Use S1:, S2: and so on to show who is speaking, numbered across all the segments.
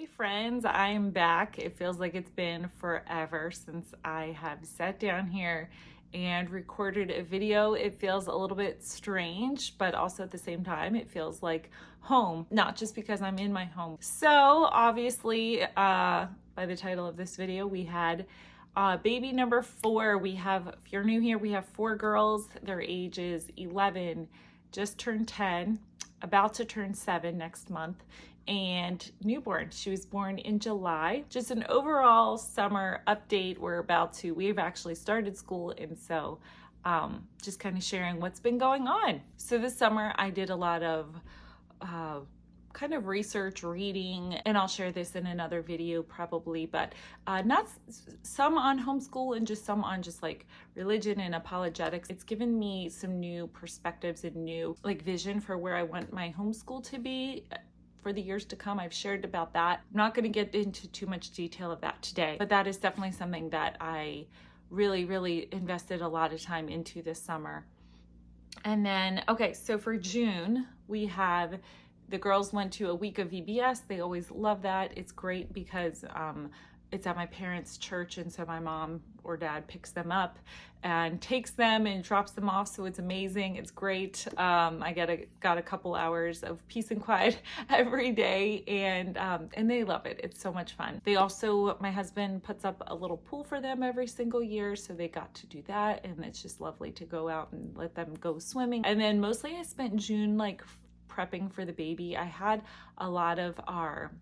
S1: Hey friends, I am back. It feels like it's been forever since I have sat down here and recorded a video. It feels a little bit strange, but also at the same time, it feels like home, not just because I'm in my home. So obviously, by the title of this video, we had baby number 4. If you're new here, we have 4 girls. Their ages 11, just turned 10, about to turn 7 next month, and newborn. She was born in July. Just an overall summer update. We've actually started school, and so just kind of sharing what's been going on. So this summer I did a lot of kind of research, reading, and I'll share this in another video probably, but not some on homeschool and just some on just like religion and apologetics. It's given me some new perspectives and new like vision for where I want my homeschool to be for the years to come. I've shared about that. I'm not going to get into too much detail of that today, but that is definitely something that I really invested a lot of time into this summer. And then, okay, so for June, the girls went to a week of VBS. They always love that. It's great because it's at my parents' church, and so my mom or dad picks them up and takes them and drops them off. So it's amazing. It's great. I got a couple hours of peace and quiet every day, and they love it. It's so much fun. My husband puts up a little pool for them every single year, so they got to do that, and it's just lovely to go out and let them go swimming. And then mostly I spent June like prepping for the baby. I had a lot of our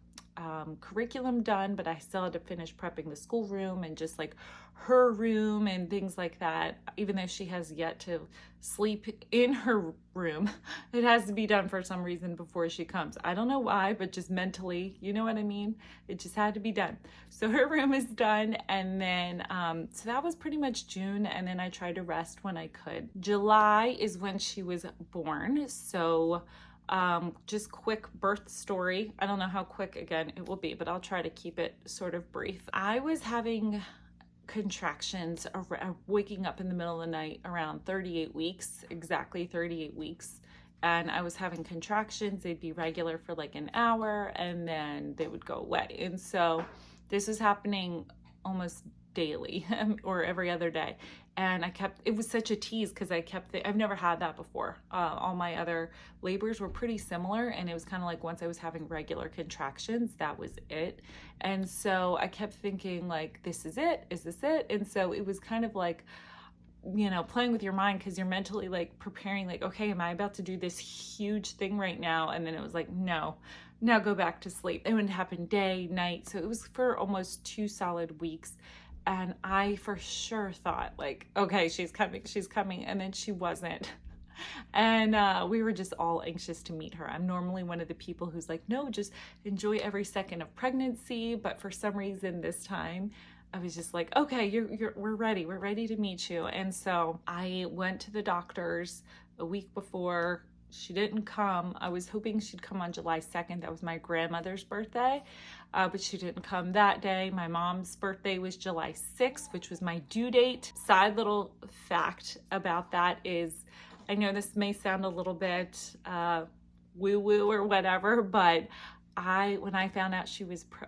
S1: curriculum done, but I still had to finish prepping the schoolroom and just like her room and things like that. Even though she has yet to sleep in her room, it has to be done for some reason before she comes. I don't know why, but just mentally, you know what I mean? It just had to be done. So her room is done. And then, so that was pretty much June. And then I tried to rest when I could. July is when she was born. So just quick birth story. I don't know how quick again it will be, but I'll try to keep it sort of brief. I was having contractions, waking up in the middle of the night around 38 weeks, exactly 38 weeks. And I was having contractions. They'd be regular for like an hour and then they would go away. And so this was happening almost daily or every other day. And it was such a tease because I've never had that before. All my other labors were pretty similar, and it was kind of like once I was having regular contractions, that was it. And so I kept thinking like, this is it, is this it? And so it was kind of like, you know, playing with your mind because you're mentally like preparing like, okay, am I about to do this huge thing right now? And then it was like, no, now go back to sleep. It would happen day, night. So it was for almost 2 solid weeks. And I for sure thought like, okay, she's coming. And then she wasn't. And we were just all anxious to meet her. I'm normally one of the people who's like, no, just enjoy every second of pregnancy. But for some reason this time, I was just like, okay, we're ready to meet you. And so I went to the doctor's a week before. She didn't come. I was hoping she'd come on July 2nd. That was my grandmother's birthday, but she didn't come that day. My mom's birthday was July 6th, which was my due date. Side little fact about that is, I know this may sound a little bit woo-woo or whatever, but when I found out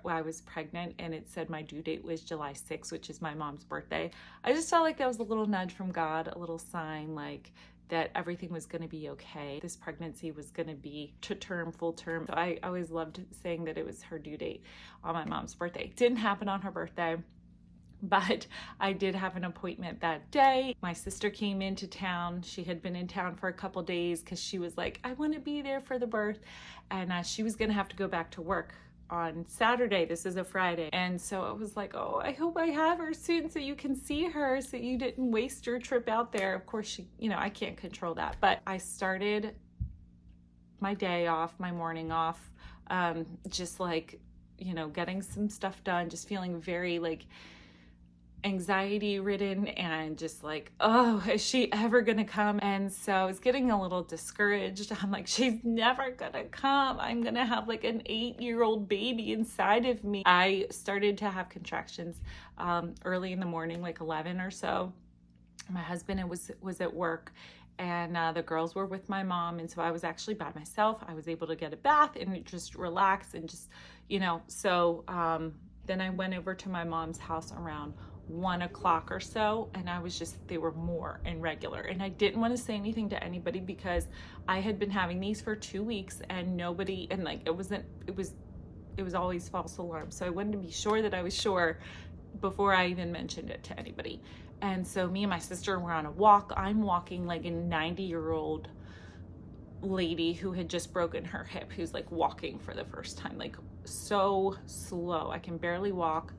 S1: I was pregnant and it said my due date was July 6th, which is my mom's birthday, I just felt like that was a little nudge from God, a little sign like that everything was going to be okay. This pregnancy was going to be full term. So I always loved saying that it was her due date on my mom's birthday. It didn't happen on her birthday, but I did have an appointment that day. My sister came into town. She had been in town for a couple days because she was like, I want to be there for the birth. And she was going to have to go back to work on Saturday. This is a Friday. And so I was like, oh, I hope I have her soon so you can see her, so you didn't waste your trip out there. Of course, I can't control that. But I started my day off, my morning off, just like, getting some stuff done, just feeling very like anxiety ridden and just like, oh, is she ever gonna come? And so I was getting a little discouraged. I'm like, she's never gonna come. I'm gonna have like an 8-year-old baby inside of me. I started to have contractions early in the morning, like 11 or so. My husband was at work, and the girls were with my mom, and so I was actually by myself. I was able to get a bath and just relax and just, so then I went over to my mom's house around 1 o'clock or so, and they were more and regular, and I didn't want to say anything to anybody because I had been having these for 2 weeks and nobody, and like it was always false alarm. So I wanted to be sure that I was sure before I even mentioned it to anybody. And so me and my sister were on a walk. I'm walking like a 90-year-old lady who had just broken her hip, who's like walking for the first time, like so slow. I can barely walk.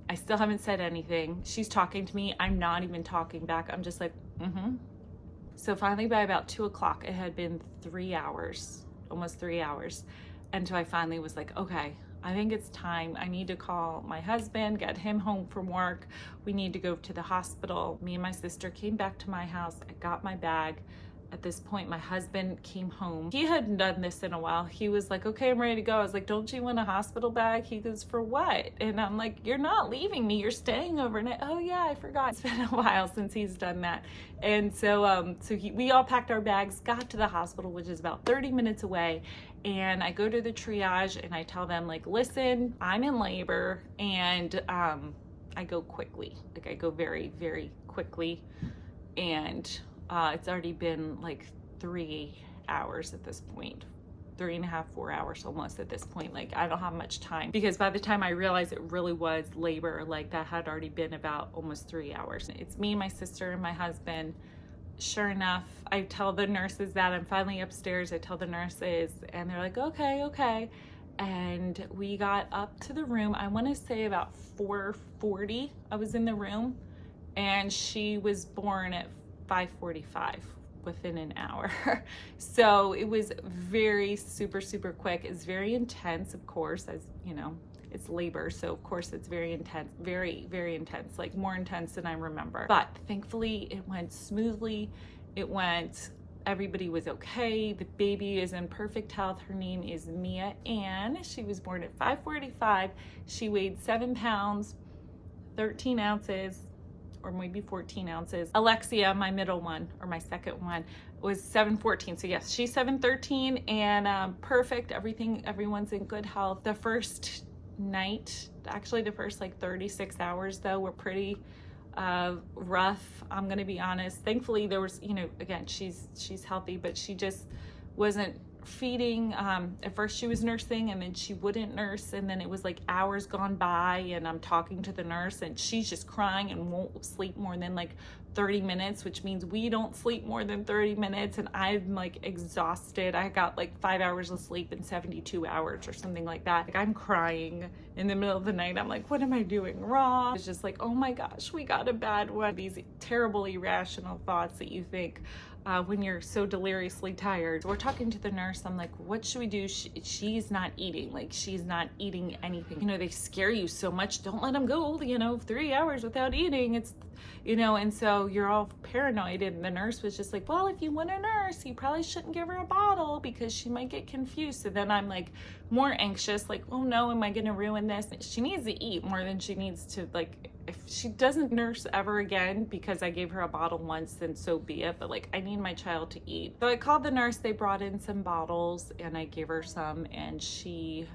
S1: I still haven't said anything. She's talking to me. I'm not even talking back. I'm just like, mm-hmm. So finally by about 2 o'clock, it had been 3 hours, almost 3 hours. And so I finally was like, okay, I think it's time. I need to call my husband, get him home from work. We need to go to the hospital. Me and my sister came back to my house. I got my bag. At this point, my husband came home. He hadn't done this in a while. He was like, okay, I'm ready to go. I was like, don't you want a hospital bag? He goes, for what? And I'm like, you're not leaving me. You're staying overnight. Oh yeah, I forgot. It's been a while since he's done that. And so, we all packed our bags, got to the hospital, which is about 30 minutes away. And I go to the triage and I tell them like, listen, I'm in labor, and I go quickly. Like I go very, very quickly. And it's already been like 3 hours at this point, 3.5, 4 hours almost at this point. Like I don't have much time, because by the time I realized it really was labor, like that had already been about almost 3 hours. It's me, my sister, and my husband. Sure enough, I tell the nurses that I'm finally upstairs. I tell the nurses and they're like, okay. And we got up to the room. I want to say about 4:40 I was in the room, and she was born at 5:45, within an hour. So it was very super quick. It's very intense, of course, as you know, it's labor, so of course it's very intense, very intense, like more intense than I remember. But thankfully it went smoothly. Everybody was okay. The baby is in perfect health. Her name is Mia Ann. She was born at 5:45. She weighed 7 pounds 13 ounces, or maybe 14 ounces. Alexia, my middle one, or my second one, was 7:14. So yes, she's 7:13, and perfect. Everyone's in good health. The first night, actually the first like 36 hours though, were pretty rough. I'm gonna be honest. Thankfully there was, again, she's healthy, but she just wasn't feeding. At first she was nursing, and then she wouldn't nurse, and then it was like hours gone by, and I'm talking to the nurse and she's just crying and won't sleep more than like 30 minutes, which means we don't sleep more than 30 minutes, and I'm like exhausted. I got like 5 hours of sleep in 72 hours or something like that. Like I'm crying in the middle of the night. I'm like, what am I doing wrong? It's just like, oh my gosh, we got a bad one. These terrible irrational thoughts that you think when you're so deliriously tired. We're talking to the nurse. I'm like, what should we do? She's not eating. Like she's not eating anything. They scare you so much. Don't let them go, 3 hours without eating. It's, and so you're all paranoid. And the nurse was just like, well, if you want a nurse, you probably shouldn't give her a bottle because she might get confused. So then I'm like more anxious, like, oh no, am I going to ruin this? She needs to eat more than she needs to, like, if she doesn't nurse ever again because I gave her a bottle once, then so be it. But like, I need my child to eat. So I called the nurse. They brought in some bottles and I gave her some, and she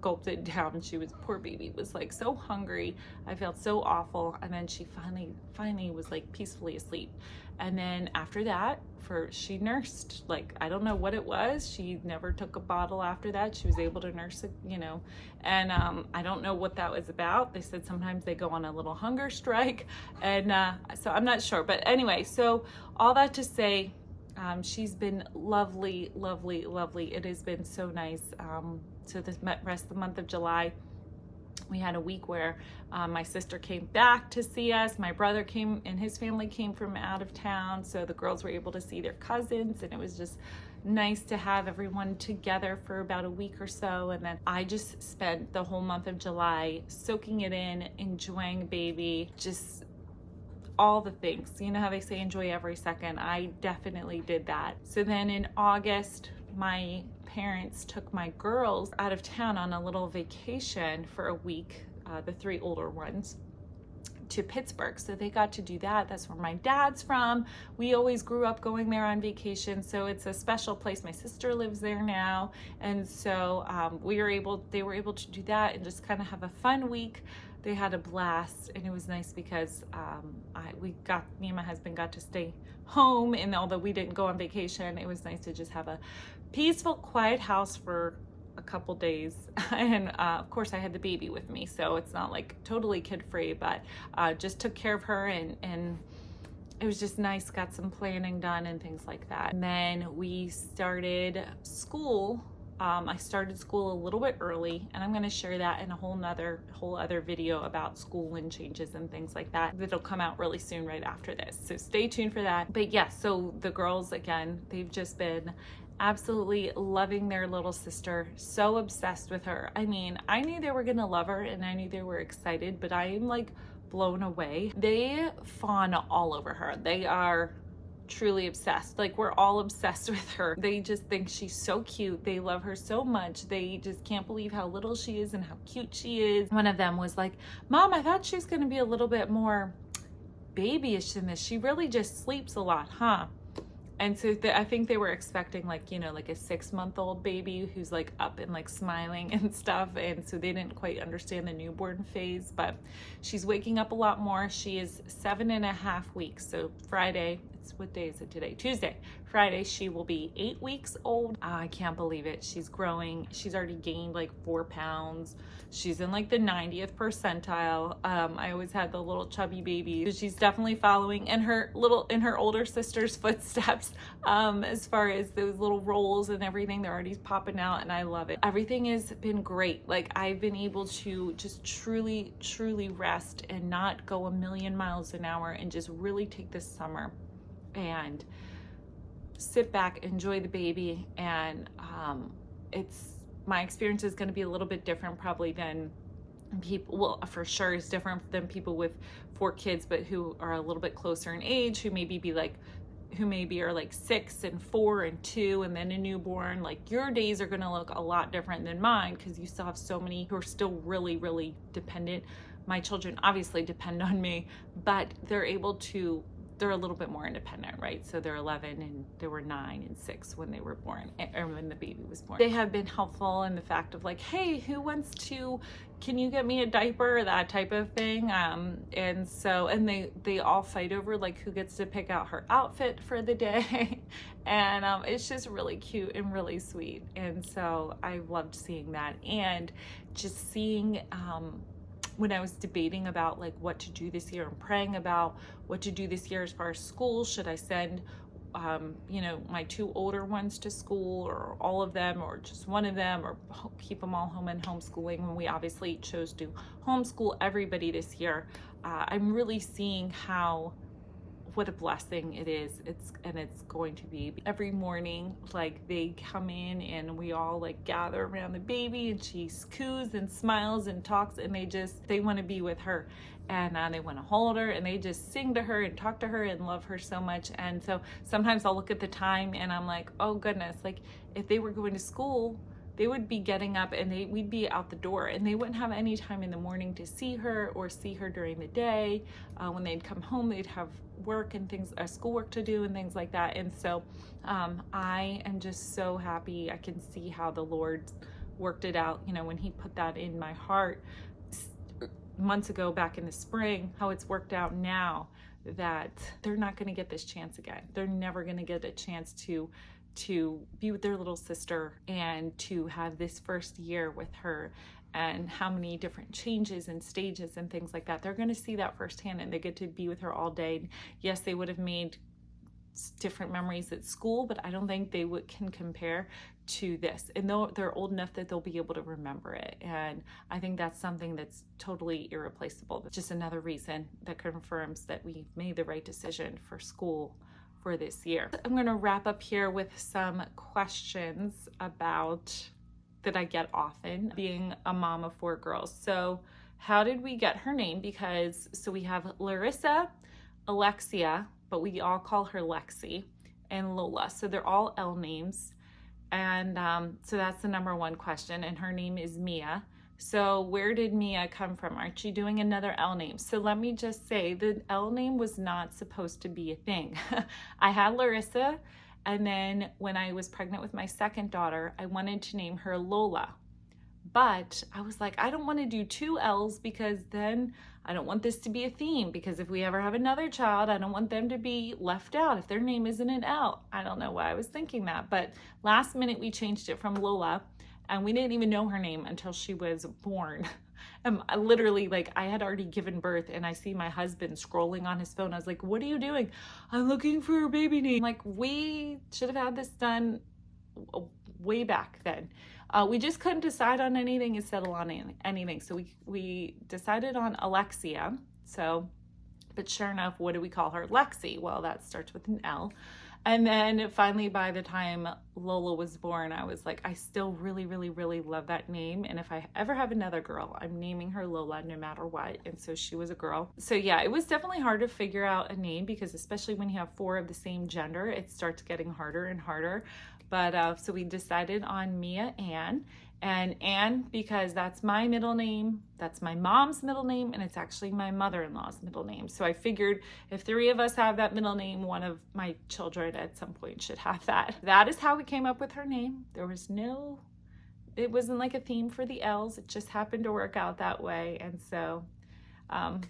S1: gulped it down. Poor baby was like so hungry. I felt so awful. And then she finally was like peacefully asleep. And then after that, she nursed, like, I don't know what it was. She never took a bottle after that. She was able to nurse it, and I don't know what that was about. They said sometimes they go on a little hunger strike, and so I'm not sure. But anyway, so all that to say, she's been lovely. It has been so nice. So the rest of the month of July, we had a week where my sister came back to see us. My brother came, and his family came from out of town. So the girls were able to see their cousins, and it was just nice to have everyone together for about a week or so. And then I just spent the whole month of July soaking it in, enjoying baby, just all the things. You know how they say enjoy every second? I definitely did that. So then in August, my parents took my girls out of town on a little vacation for a week, the 3 older ones, to Pittsburgh. So they got to do that. That's where my dad's from. We always grew up going there on vacation. So it's a special place. My sister lives there now. And so they were able to do that and just kind of have a fun week. They had a blast, and it was nice because me and my husband got to stay home, and although we didn't go on vacation, it was nice to just have a peaceful, quiet house for a couple days. And of course I had the baby with me, so it's not like totally kid-free, but just took care of her, and it was just nice, got some planning done and things like that. And then we started school. I started school a little bit early, and I'm going to share that in a whole other video about school and changes and things like that. That'll come out really soon right after this. So stay tuned for that. But yeah, so the girls, again, they've just been absolutely loving their little sister, so obsessed with her. I mean, I knew they were going to love her and I knew they were excited, but I am like blown away. They fawn all over her. They are truly obsessed. Like, we're all obsessed with her. They just think she's so cute. They love her so much. They just can't believe how little she is and how cute she is. One of them was like, Mom, I thought she was going to be a little bit more babyish than this. She really just sleeps a lot, huh? And so I think they were expecting like, like a 6-month-old baby who's like up and like smiling and stuff. And so they didn't quite understand the newborn phase, but she's waking up a lot more. She is 7.5 weeks. So Friday, what day is it today? Tuesday. Friday, she will be 8 weeks old. I can't believe it. She's growing. She's already gained like 4 pounds. She's in like the 90th percentile. I always had the little chubby baby. So she's definitely following in her older sister's footsteps, as far as those little rolls and everything. They're already popping out, and I love it. Everything has been great. Like, I've been able to just truly, truly rest and not go a million miles an hour and just really take this summer and sit back, enjoy the baby. And my experience is going to be a little bit different probably than people, well, for sure is different than people with 4 kids, but who are a little bit closer in age, who maybe are like 6 and 4 and 2 and then a newborn. Like, your days are going to look a lot different than mine, because you still have so many who are still really, really dependent. My children obviously depend on me, but they're a little bit more independent, right? So they're 11 and they were 9 and 6 when they were born, or when the baby was born. They have been helpful in the fact of like, hey, can you get me a diaper, that type of thing. And they all fight over like who gets to pick out her outfit for the day. And it's just really cute and really sweet. And so I loved seeing that, and just seeing, when I was debating about like what to do this year and praying about what to do this year as far as school, should I send my 2 older ones to school, or all of them, or just one of them, or keep them all home and homeschooling, when we obviously chose to homeschool everybody this year. I'm really seeing what a blessing it is. It's going to be every morning. Like, they come in and we all like gather around the baby, and she coos and smiles and talks, and they want to be with her, and they want to hold her, and they just sing to her and talk to her and love her so much. And so sometimes I'll look at the time and I'm like, oh goodness, like if they were going to school, they would be getting up and we'd be out the door, and they wouldn't have any time in the morning to see her or see her during the day. When they'd come home, they'd have work and things, schoolwork to do and things like that. And so I am just so happy. I can see how the Lord worked it out, when he put that in my heart months ago back in the spring, how it's worked out now, that they're not going to get this chance again. They're never going to get a chance to be with their little sister and to have this first year with her, and how many different changes and stages and things like that. They're going to see that firsthand, and they get to be with her all day. Yes, they would have made different memories at school, but I don't think they can compare to this. And they're old enough that they'll be able to remember it. And I think that's something that's totally irreplaceable. It's just another reason that confirms that we made the right decision for school for this year. I'm going to wrap up here with some questions that I get often, being a mom of 4 girls. So how did we get her name? So we have Larissa, Alexia, but we all call her Lexi, and Lola. So they're all L names. And so that's the number 1 question. And her name is Mia. So where did Mia come from? Aren't you doing another L name? So let me just say the L name was not supposed to be a thing. I had Larissa, and then when I was pregnant with my second daughter, I wanted to name her Lola. But I was like, I don't want to do two L's because then I don't want this to be a theme, because if we ever have another child, I don't want them to be left out if their name isn't an L. I don't know why I was thinking that, but last minute we changed it from Lola, and we didn't even know her name until she was born. I literally, like, I had already given birth and I see my husband scrolling on his phone. I was like, what are you doing? I'm looking for a baby name. Like, we should have had this done way back then. We just couldn't decide on anything and settle on anything. So we decided on Alexia. So, but sure enough, what do we call her? Lexi. Well, that starts with an L. And then finally, by the time Lola was born, I was like, I still really, really, really love that name. And if I ever have another girl, I'm naming her Lola no matter what. And so she was a girl. So yeah, it was definitely hard to figure out a name, because especially when you have 4 of the same gender, it starts getting harder and harder. But so we decided on Mia Ann, and Ann because that's my middle name, that's my mom's middle name, and it's actually my mother-in-law's middle name. So I figured if 3 of us have that middle name, one of my children at some point should have that. That is how we came up with her name. It wasn't like a theme for the L's. It just happened to work out that way. And so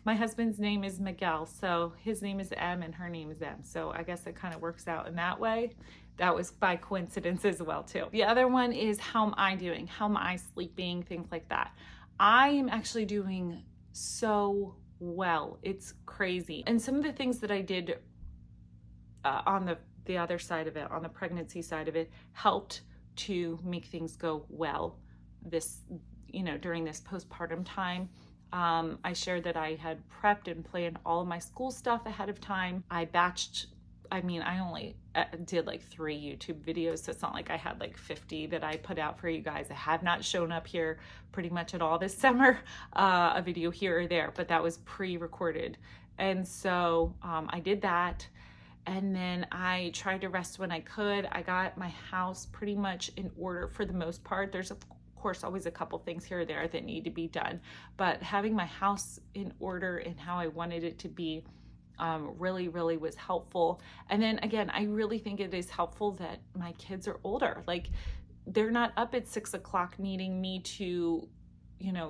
S1: my husband's name is Miguel, so his name is M and her name is M. So I guess it kind of works out in that way. That was by coincidence as well too. The other one is, how am I doing? How am I sleeping? Things like that. I am actually doing so well. It's crazy. And some of the things that I did on the other side of it, on the pregnancy side of it, helped to make things go well during this postpartum time. I shared that I had prepped and planned all of my school stuff ahead of time. I only did like 3 YouTube videos, so it's not like I had like 50 that I put out for you guys. I have not shown up here pretty much at all this summer, a video here or there, but that was pre-recorded. And so I did that. And then I tried to rest when I could. I got my house pretty much in order for the most part. There's of course always a couple things here or there that need to be done, but having my house in order and how I wanted it to be really, really was helpful. And then again, I really think it is helpful that my kids are older. Like, they're not up at 6 o'clock needing me to,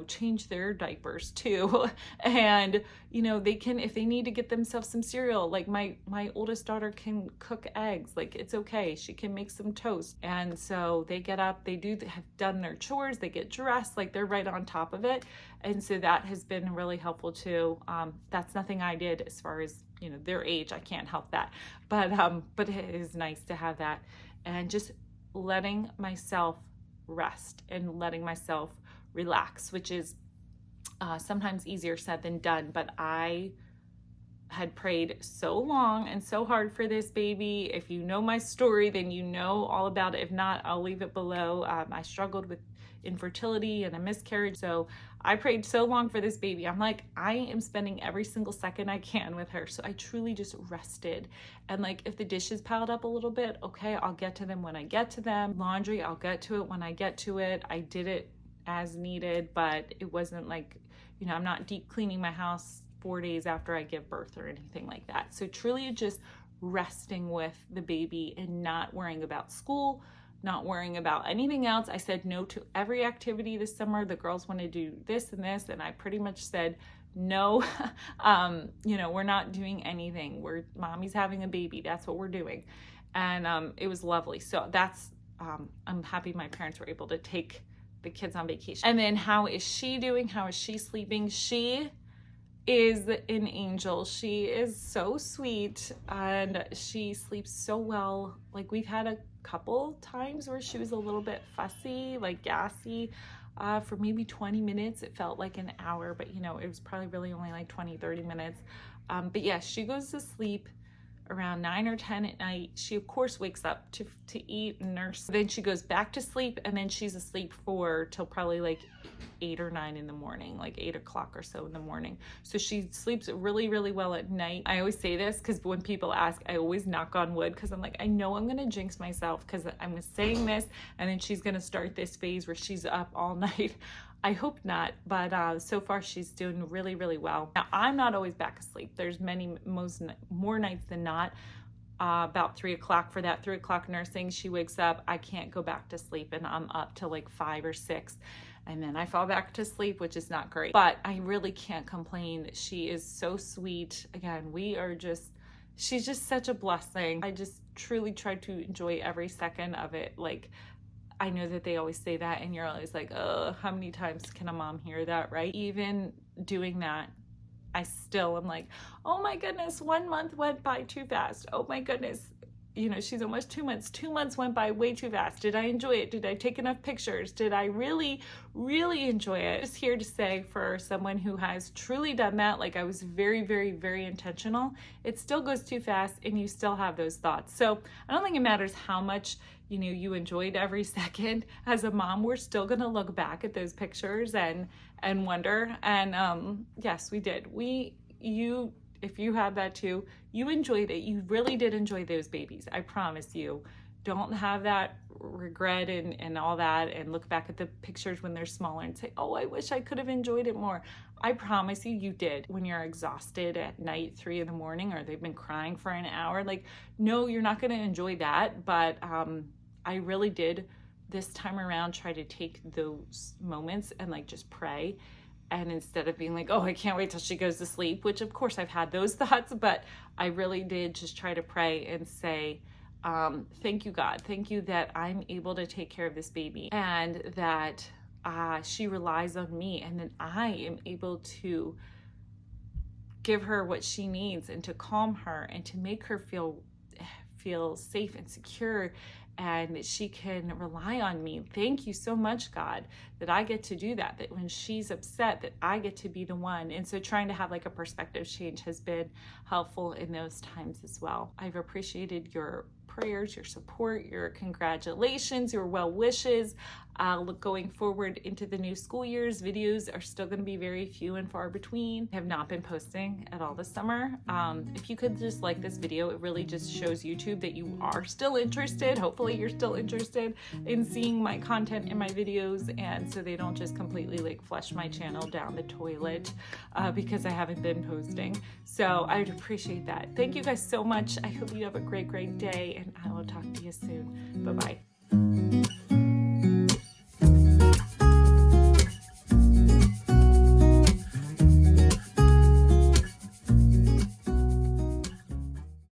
S1: change their diapers too. And, they can, if they need to get themselves some cereal, like my oldest daughter can cook eggs, like it's okay. She can make some toast. And so they get up, they have done their chores, they get dressed, like they're right on top of it. And so that has been really helpful too. That's nothing I did as far as, their age. I can't help that. But it is nice to have that, and just letting myself rest and letting myself relax, which is sometimes easier said than done. But I had prayed so long and so hard for this baby. If you know my story, then you know all about it. If not, I'll leave it below. I struggled with infertility and a miscarriage. So I prayed so long for this baby. I'm like, I am spending every single second I can with her. So I truly just rested. And like, if the dishes piled up a little bit, okay, I'll get to them when I get to them. Laundry, I'll get to it when I get to it. I did it as needed, but it wasn't like, I'm not deep cleaning my house 4 days after I give birth or anything like that. So truly just resting with the baby and not worrying about school, not worrying about anything else. I said no to every activity this summer. The girls want to do this and this, and I pretty much said no. We're not doing anything. Mommy's having a baby. That's what we're doing. And it was lovely. So that's, I'm happy my parents were able to take the kids on vacation. And then how is she doing? How is she sleeping? She is an angel. She is so sweet and she sleeps so well. Like, we've had a couple times where she was a little bit fussy, like gassy, for maybe 20 minutes. It felt like an hour, but it was probably really only like 20-30 minutes. But yeah, she goes to sleep around 9 or 10 at night. She of course wakes up to eat and nurse. Then she goes back to sleep, and then she's asleep till probably like 8 or 9 in the morning, like 8 o'clock or so in the morning. So she sleeps really, really well at night. I always say this because when people ask, I always knock on wood, because I'm like, I know I'm gonna jinx myself because I'm saying this and then she's gonna start this phase where she's up all night. I hope not, but so far she's doing really, really well. Now, I'm not always back asleep. There's more nights than not. About 3 o'clock for that 3 o'clock nursing, she wakes up, I can't go back to sleep, and I'm up till like 5 or 6, and then I fall back to sleep, which is not great, but I really can't complain. She is so sweet. Again, she's just such a blessing. I just truly try to enjoy every second of it. Like, I know that they always say that, and you're always like, oh, how many times can a mom hear that, right? Even doing that, I still am like, oh my goodness, 1 month went by too fast. Oh my goodness, she's almost 2 months. 2 months went by way too fast. Did I enjoy it? Did I take enough pictures? Did I really, really enjoy it? Just here to say, for someone who has truly done that, like I was very, very, very intentional, it still goes too fast and you still have those thoughts. So I don't think it matters how much you enjoyed every second. As a mom, we're still gonna look back at those pictures and wonder. And yes, we did. If you had that too, you enjoyed it. You really did enjoy those babies. I promise you. Don't have that regret and all that, and look back at the pictures when they're smaller and say, oh, I wish I could have enjoyed it more. I promise you, you did. When you're exhausted at night, 3 in the morning, or they've been crying for an hour, like, no, you're not gonna enjoy that. But I really did this time around try to take those moments and like just pray. And instead of being like, oh, I can't wait till she goes to sleep, which of course I've had those thoughts, but I really did just try to pray and say, thank you, God. Thank you that I'm able to take care of this baby, and that she relies on me, and that I am able to give her what she needs, and to calm her, and to make her feel safe and secure, and that she can rely on me. Thank you so much, God, that I get to do that, that when she's upset, that I get to be the one. And so trying to have like a perspective change has been helpful in those times as well. I've appreciated your prayers, your support, your congratulations, your well wishes. Going forward into the new school years, videos are still going to be very few and far between. I have not been posting at all this summer. If you could just like this video, it really just shows YouTube that you are still interested. Hopefully you're still interested in seeing my content in my videos, and so they don't just completely like flush my channel down the toilet because I haven't been posting. So I would appreciate that. Thank you guys so much. I hope you have a great, great day, and I will talk to you soon. Bye-bye.